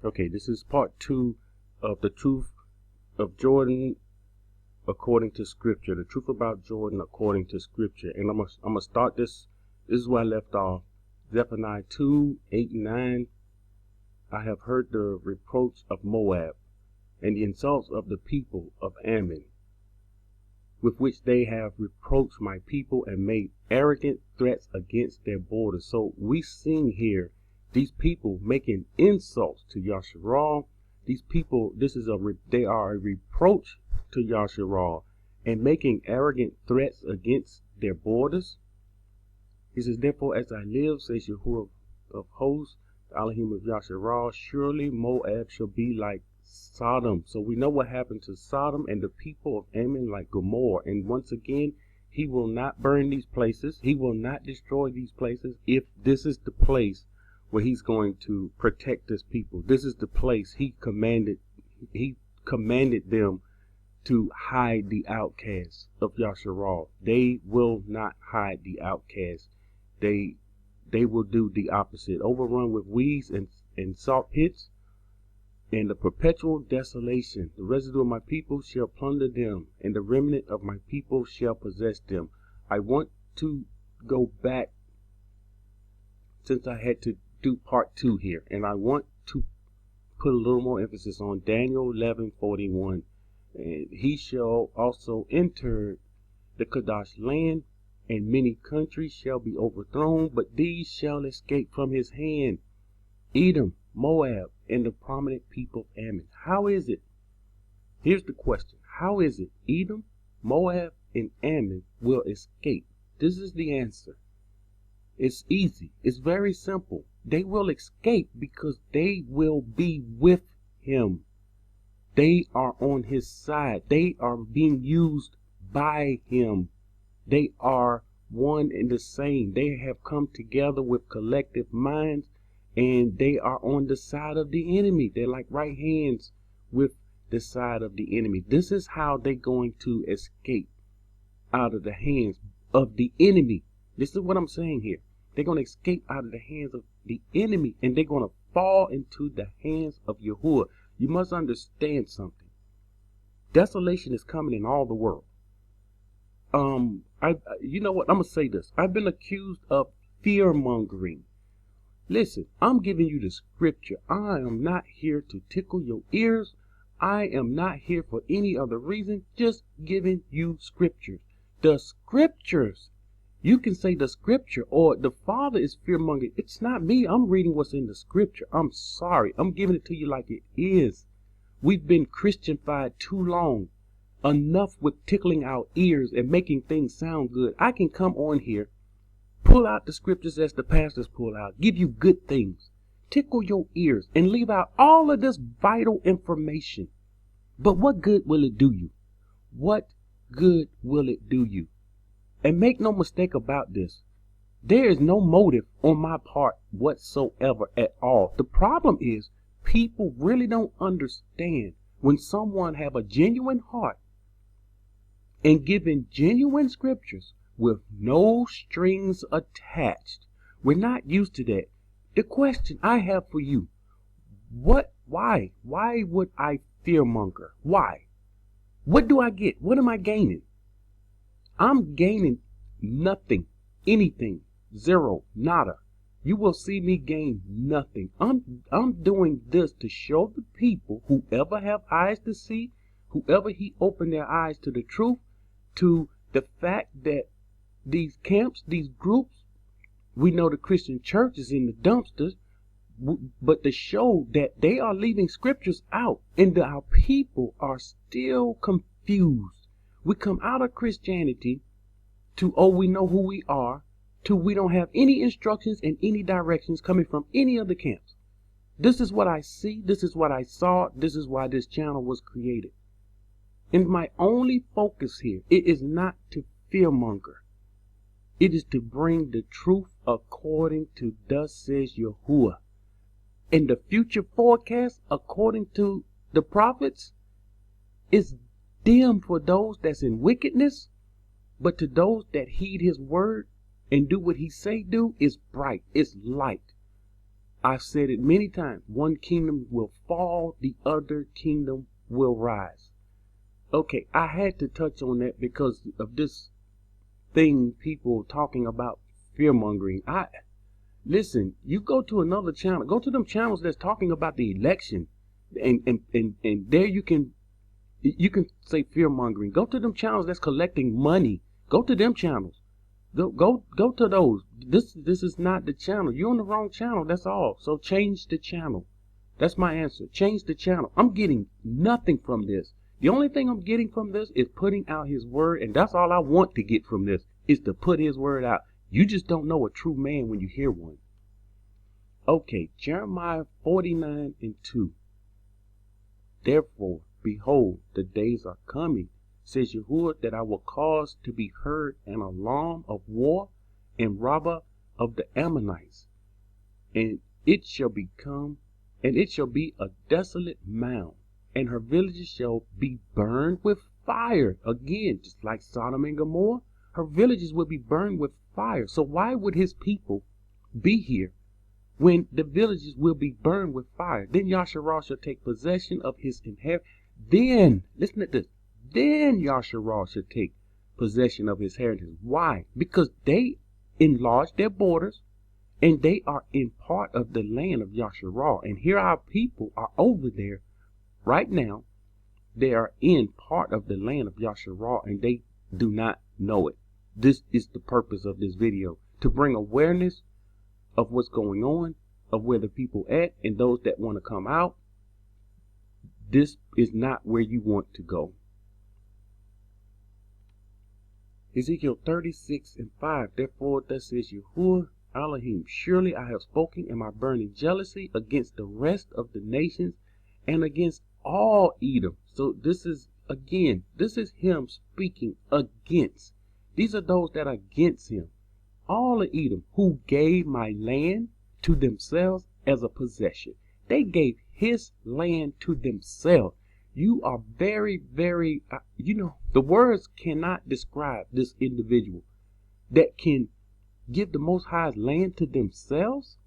Okay, this is part 2 of the truth of Jordan according to Scripture. The truth about Jordan according to Scripture. And I'm gonna start this. This is where I left off. Zephaniah 2:8 and 9. I have heard the reproach of Moab and the insults of the people of Ammon, with which they have reproached my people and made arrogant threats against their borders. So we sing here these people making insults to Yasharal. These people, they are a reproach to Yasharal and making arrogant threats against their borders. He says, therefore, as I live, says Yahuwah of hosts, the Elohim of Yasharal, surely Moab shall be like Sodom. So we know what happened to Sodom and the people of Ammon, like Gomorrah. And once again, he will not burn these places. He will not destroy these places if this is the place where he's going to protect his people. This is the place he commanded them to hide the outcasts of Yasharal. They will not hide the outcasts. They will do the opposite. Overrun with weeds and salt pits, and the perpetual desolation. The residue of my people shall plunder them, and the remnant of my people shall possess them. I want to go back, since I had to do part 2 here, and I want to put a little more emphasis on Daniel 11:41. And he shall also enter the Kadesh land, and many countries shall be overthrown, but these shall escape from his hand: Edom, Moab, and the prominent people of Ammon. How is it? Here's the question. How is it Edom, Moab, and Ammon will escape? This is the answer. It's easy. It's very simple. They will escape because they will be with him. They are on his side. They are being used by him. They are one and the same. They have come together with collective minds, and they are on the side of the enemy. They're like right hands with the side of the enemy. This is how they're going to escape out of the hands of the enemy. This is what I'm saying here. They're going to escape out of the hands of the enemy, and they're going to fall into the hands of Yahuwah. You must understand something. Desolation is coming in all the world. You know what? I'm going to say this. I've been accused of fear mongering. Listen, I'm giving you the scripture. I am not here to tickle your ears. I am not here for any other reason. Just giving you scriptures. The scriptures. You can say the scripture or the Father is fear mongering. It's not me. I'm reading what's in the scripture. I'm sorry. I'm giving it to you like it is. We've been Christianified too long. Enough with tickling our ears and making things sound good. I can come on here, pull out the scriptures as the pastors pull out, give you good things, tickle your ears, and leave out all of this vital information. But what good will it do you? What good will it do you? And make no mistake about this. There is no motive on my part whatsoever at all. The problem is people really don't understand when someone have a genuine heart and giving genuine scriptures with no strings attached. We're not used to that. The question I have for you, why would I fearmonger? Why? What do I get? What am I gaining? I'm gaining nothing, anything, zero, nada. You will see me gain nothing. I'm doing this to show the people, whoever have eyes to see, whoever he opened their eyes to the truth, to the fact that these camps, these groups, we know the Christian church is in the dumpsters, but to show that they are leaving scriptures out and that our people are still confused. We come out of Christianity to, oh, we know who we are, to we don't have any instructions and any directions coming from any of the camps. This is what I see. This is what I saw. This is why this channel was created. And my only focus here, it is not to fearmonger. It is to bring the truth according to thus says Yahuwah. And the future forecast, according to the prophets, is dim for those that's in wickedness, but to those that heed his word and do what he say do, is bright, it's light. I've said it many times. One kingdom will fall, the other kingdom will rise. Okay, I had to touch on that because of this thing people talking about fear mongering. Listen, you go to another channel, go to them channels that's talking about the election, and there you can say fear mongering. Go to them channels that's collecting money. Go to them channels. Go to those. This is not the channel. You're on the wrong channel. That's all. So change the channel. That's my answer. Change the channel. I'm getting nothing from this. The only thing I'm getting from this is putting out his word, and that's all I want to get from this is to put his word out. You just don't know a true man when you hear one. Okay, Jeremiah 49:2. Therefore, behold, the days are coming, says Yahuwah, that I will cause to be heard an alarm of war in Rabbah of the Ammonites, and it shall be a desolate mound, and her villages shall be burned with fire. Again, just like Sodom and Gomorrah, her villages will be burned with fire. So why would his people be here when the villages will be burned with fire? Then Yasharal shall take possession of his inheritance. Then, listen to this, then Yasharal shall take possession of his inheritance. Why? Because they enlarged their borders, and they are in part of the land of Yasharal. And here our people are over there right now. They are in part of the land of Yasharal, and they do not know it. This is the purpose of this video, to bring awareness of what's going on, of where the people at, and those that want to come out. This is not where you want to go. Ezekiel 36:5. Therefore, thus says Yahuwah Elohim, surely I have spoken in my burning jealousy against the rest of the nations and against all Edom. So this is him speaking against. These are those that are against him. All of Edom, who gave my land to themselves as a possession. They gave his land to themselves. You are very, very, the words cannot describe this individual that can give the Most High's land to themselves.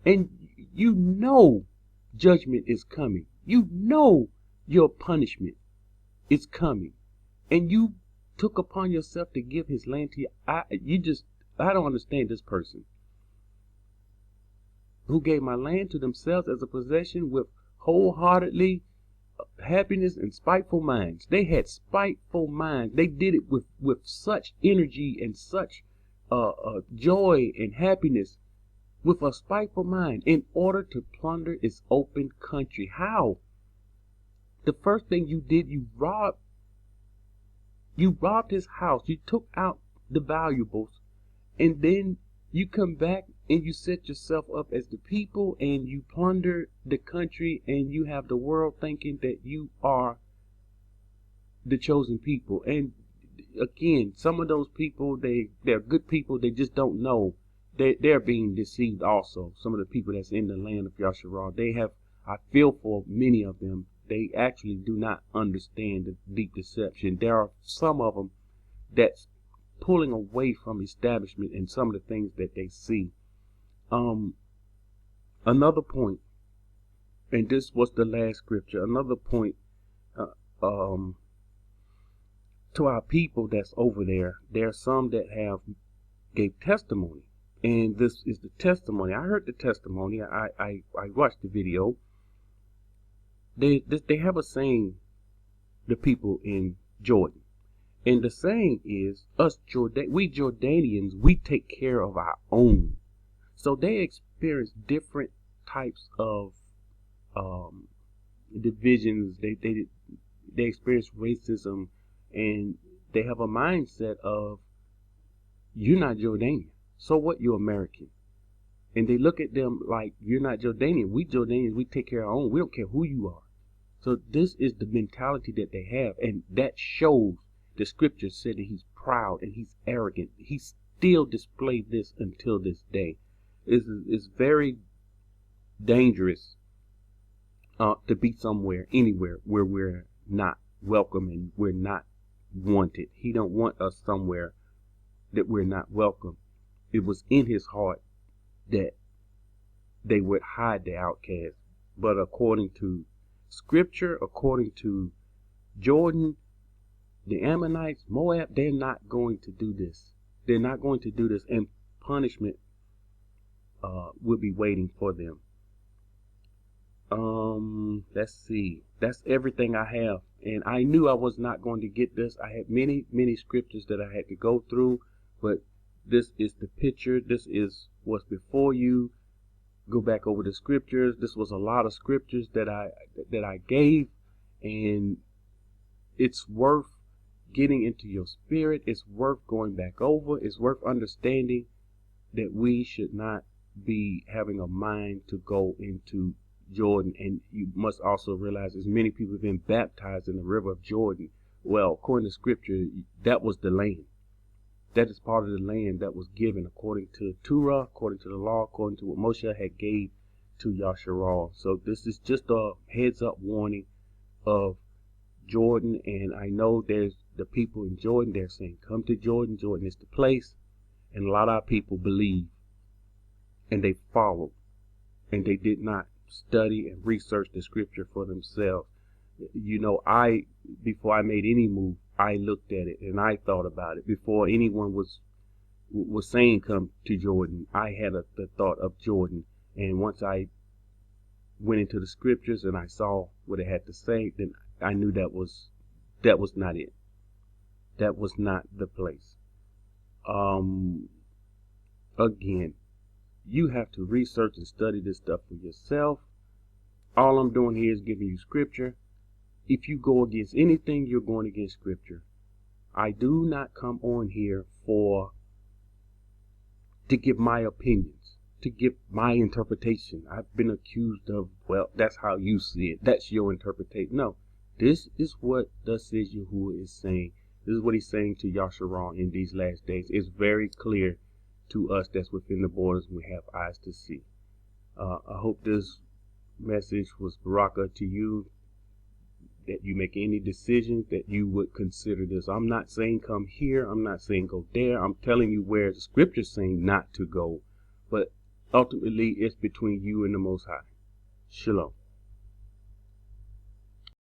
And you know judgment is coming. You know your punishment is coming. And you took upon yourself to give his land to you. I don't understand this person who gave my land to themselves as a possession with wholeheartedly happiness and spiteful minds. They had spiteful minds. They did it with such energy and such joy and happiness, with a spiteful mind, in order to plunder its open country. How? The first thing you did, you robbed his house. You took out the valuables, and then you come back and you set yourself up as the people, and you plunder the country, and you have the world thinking that you are the chosen people. And again, some of those people, they're good people. They just don't know. They're being deceived also. Some of the people that's in the land of Yasharal, I feel for many of them. They actually do not understand the deep deception. There are some of them that's pulling away from establishment and some of the things that they see. Another point, and this was the last scripture, another point to our people that's over there. There are some that have gave testimony, and this is the testimony. I heard the testimony. I watched the video. They have a saying, the people in Jordan. And the saying is, we Jordanians, we take care of our own. So they experience different types of divisions. They experience racism, and they have a mindset of, you're not Jordanian, so what, you're American. And they look at them like, you're not Jordanian. We Jordanians, we take care of our own. We don't care who you are. So this is the mentality that they have, and that shows. The scripture said that he's proud and he's arrogant. He still displayed this until this day. It's very dangerous to be somewhere, anywhere, where we're not welcome and we're not wanted. He don't want us somewhere that we're not welcome. It was in his heart that they would hide the outcast. But according to scripture, according to Jordan, the Ammonites, Moab, they're not going to do this. They're not going to do this, and punishment will be waiting for them. Let's see. That's everything I have. And I knew I was not going to get this. I had many, many scriptures that I had to go through, but this is the picture. This is what's before you. Go back over the scriptures. This was a lot of scriptures that I gave, and it's worth getting into your spirit. It's worth going back over. It's worth understanding that we should not be having a mind to go into Jordan. And you must also realize as many people have been baptized in the river of Jordan. Well, according to scripture, that was the land. That is part of the land that was given according to Torah, according to the law, according to what Moshe had gave to Yasharal. So this is just a heads up warning of Jordan. And I know there's the people in Jordan, they're saying, come to Jordan. Jordan is the place. And a lot of people believe, and they followed, and they did not study and research the scripture for themselves. You know, before I made any move, I looked at it and I thought about it. Before anyone was saying come to Jordan, I had the thought of Jordan. And once I went into the scriptures and I saw what it had to say, then I knew that was not it. That was not the place. Again, you have to research and study this stuff for yourself. All I'm doing here is giving you scripture. If you go against anything, you're going against scripture. I do not come on here to give my opinions, to give my interpretation. I've been accused of, well, that's how you see it. That's your interpretation. No, this is what thus says Yahuwah is saying. This is what he's saying to Yasharal in these last days. It's very clear to us that's within the borders. We have eyes to see. I hope this message was baraka to you, that you make any decisions that you would consider this. I'm not saying come here. I'm not saying go there. I'm telling you where the scripture's saying not to go. But ultimately, it's between you and the Most High. Shalom.